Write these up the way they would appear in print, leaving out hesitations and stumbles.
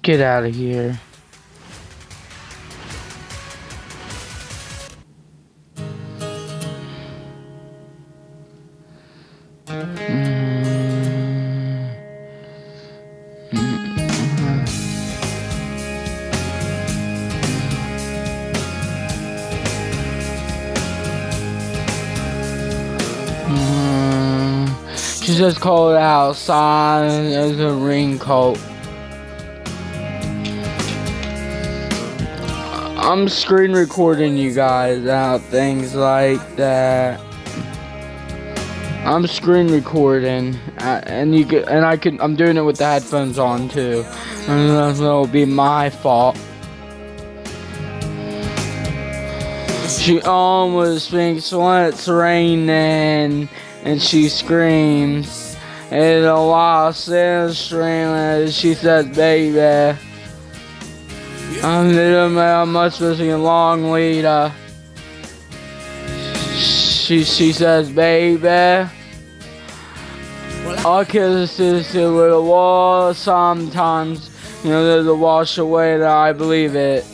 Get out of here. She just called outside as a raincoat. I'm screen recording you guys out, things like that. I'm screen recording, and I'm doing it with the headphones on too, and that'll be my fault. She almost thinks when it's raining, and she screams. And a while Sam screaming, she says, "Baby." I'm much missing a long leader. She says, "Baby." Our kisses with a wall sometimes, there's a wash away that I believe it.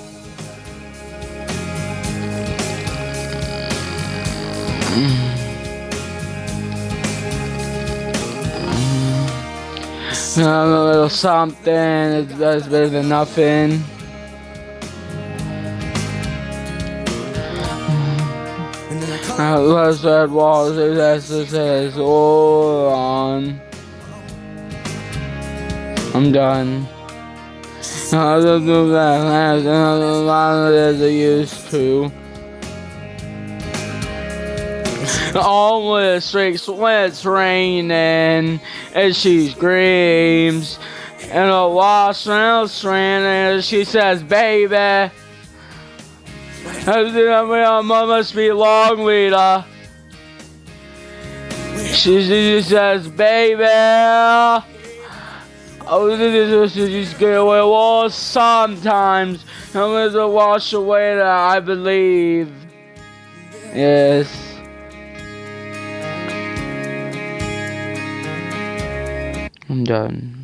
A little something, it's better than nothing. Let's red walls, it says, hold on. I'm done. I don't do that as I used to. Almost streaks when it's raining, and she screams. And a wash around and she says, "Baby." I must be long leader. She says, "Baby." Oh, she's get away. Well, sometimes I'm gonna wash away that I believe. Yes. I'm done.